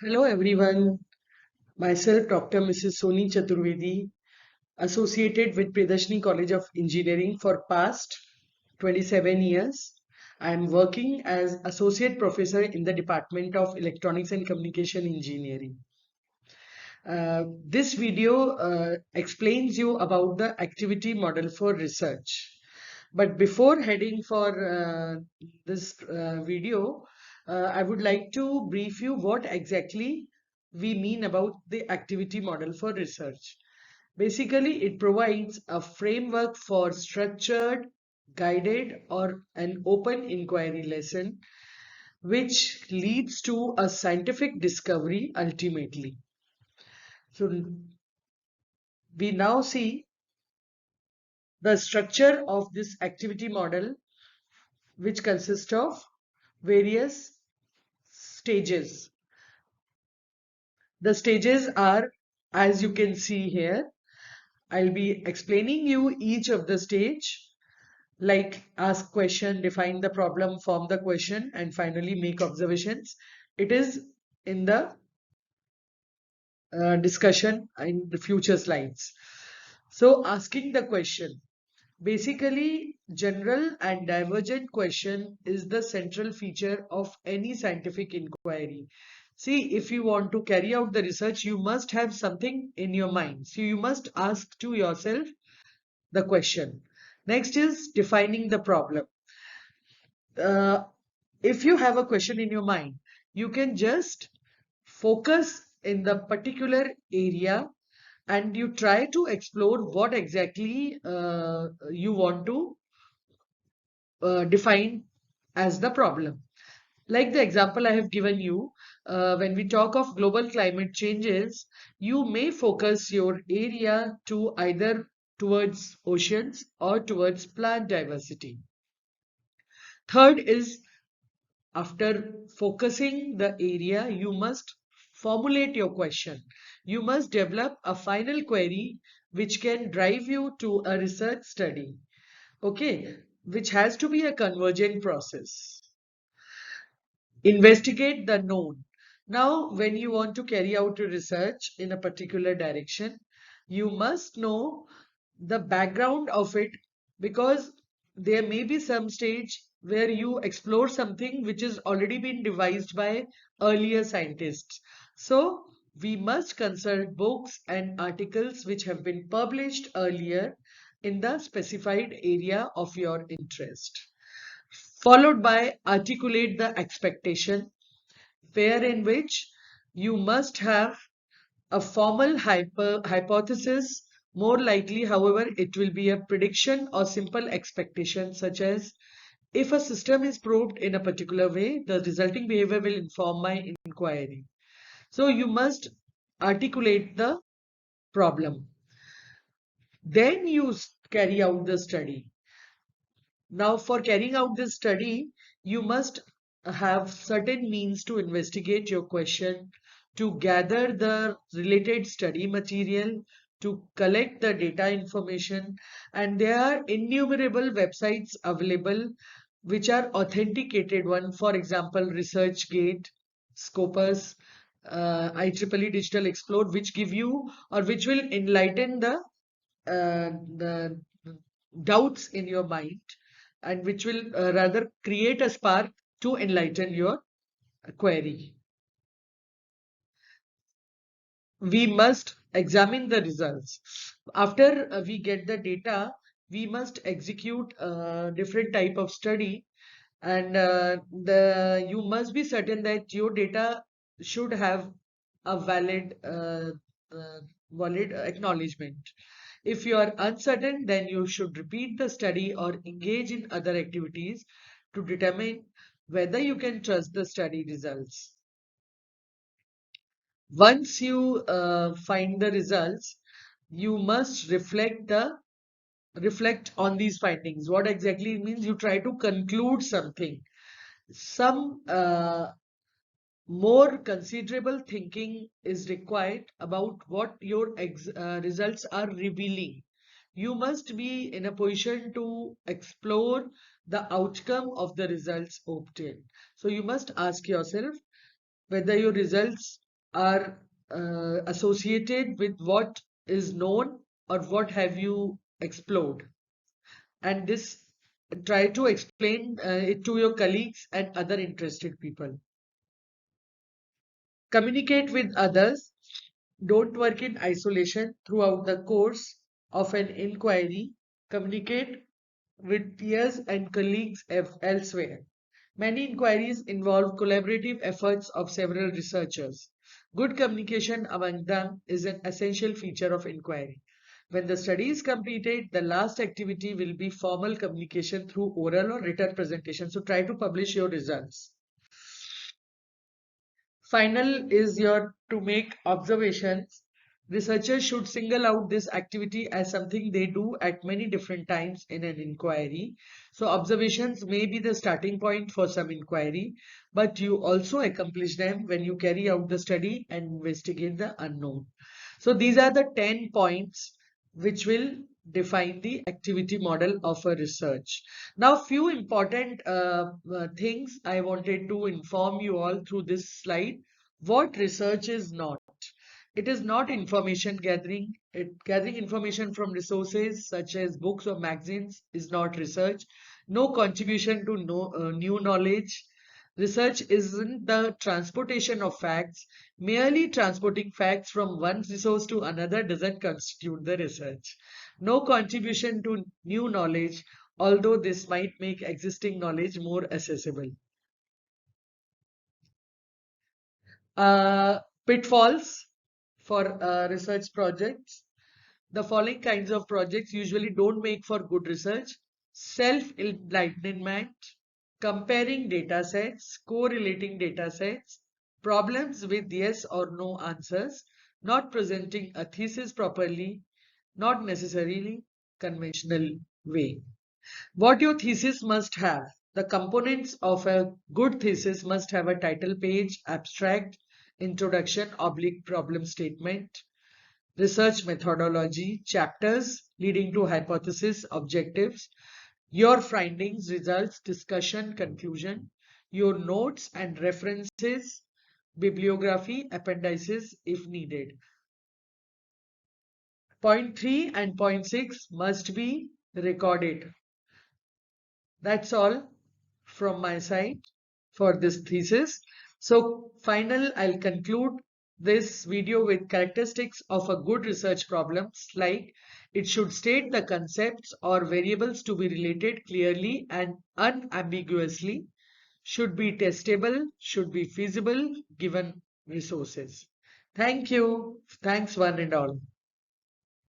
Hello everyone, myself Dr. Mrs. Soni Chaturvedi, associated with Priyadarshini College of Engineering for past 27 years. I am working as Associate Professor in the Department of Electronics and Communication Engineering. This video explains you about the activity model for research. But before heading for this video, I would like to brief you what exactly we mean about the activity model for research. Basically, it provides a framework for structured, guided, or an open inquiry lesson, which leads to a scientific discovery ultimately. So we now see the structure of this activity model, which consists of various stages. The stages are, as you can see here, I'll be explaining you each of the stage, like ask question, define the problem, form the question, and finally make observations. It is in the discussion in the future slides. So asking the question. Basically, general and divergent question is the central feature of any scientific inquiry. See, if you want to carry out the research, you must have something in your mind. So you must ask to yourself the question. Next is defining the problem. Uh, if you have a question in your mind, you can just focus in the particular area and you try to explore what exactly you want to define as the problem. Like the example I have given you, when we talk of global climate changes, you may focus your area to either towards oceans or towards plant diversity. Third is, after focusing the area, you must formulate your question. You must develop a final query which can drive you to a research study, okay, which has to be a convergent process. Investigate the known. Now, when you want to carry out a research in a particular direction, you must know the background of it, because there may be some stage where you explore something which has already been devised by earlier scientists. So, we must consult books and articles which have been published earlier in the specified area of your interest, followed by articulate the expectation, wherein which you must have a formal hypothesis. More likely, however, it will be a prediction or simple expectation, such as if a system is proved in a particular way, the resulting behavior will inform my inquiry. So you must articulate the problem. Then you carry out the study. Now, for carrying out this study, you must have certain means to investigate your question, to gather the related study material, to collect the data information, and there are innumerable websites available which are authenticated one. For example, ResearchGate, Scopus, IEEE Digital Explore, which give you or which will enlighten the doubts in your mind, and which will rather create a spark to enlighten your query. We must examine the results. After we get the data, we must execute a different type of study, and you must be certain that your data should have a uh, valid acknowledgement. If you are uncertain, then you should repeat the study or engage in other activities to determine whether you can trust the study results. Once you find the results, you must reflect on these findings. What exactly it means? You try to conclude something. Some more considerable thinking is required about what your results are revealing. You must be in a position to explore the outcome of the results obtained. So you must ask yourself whether your results are associated with what is known or what have you explored. And this, try to explain it to your colleagues and other interested people. Communicate with others. Don't work in isolation throughout the course of an inquiry. Communicate with peers and colleagues elsewhere. Many inquiries involve collaborative efforts of several researchers. Good communication among them is an essential feature of inquiry. When the study is completed, the last activity will be formal communication through oral or written presentation. So try to publish your results. Final is your to make observations. Researchers should single out this activity as something they do at many different times in an inquiry. So observations may be the starting point for some inquiry, but you also accomplish them when you carry out the study and investigate the unknown. So these are the 10 points which will define the activity model of a research. Now, few important things I wanted to inform you all through this slide. What research is not. It is not information gathering. Gathering information from resources such as books or magazines is not research. No contribution to new knowledge. Research isn't the transportation of facts. Merely transporting facts from one resource to another doesn't constitute the research. No contribution to new knowledge, although this might make existing knowledge more accessible. Pitfalls for research projects. The following kinds of projects usually don't make for good research: self-enlightenment, comparing data sets, correlating data sets, problems with yes or no answers, not presenting a thesis properly, not necessarily conventional way. What your thesis must have. The components of a good thesis must have a title page, abstract, introduction, oblique problem statement, research methodology, chapters leading to hypothesis, objectives, your findings, results, discussion, conclusion, your notes and references, bibliography, appendices if needed. Point 3 and point 6 must be recorded. That's all from my side for this thesis. So I'll conclude this video with characteristics of a good research problems, like it should state the concepts or variables to be related clearly and unambiguously, should be testable, should be feasible given resources. Thank you. Thanks one and all.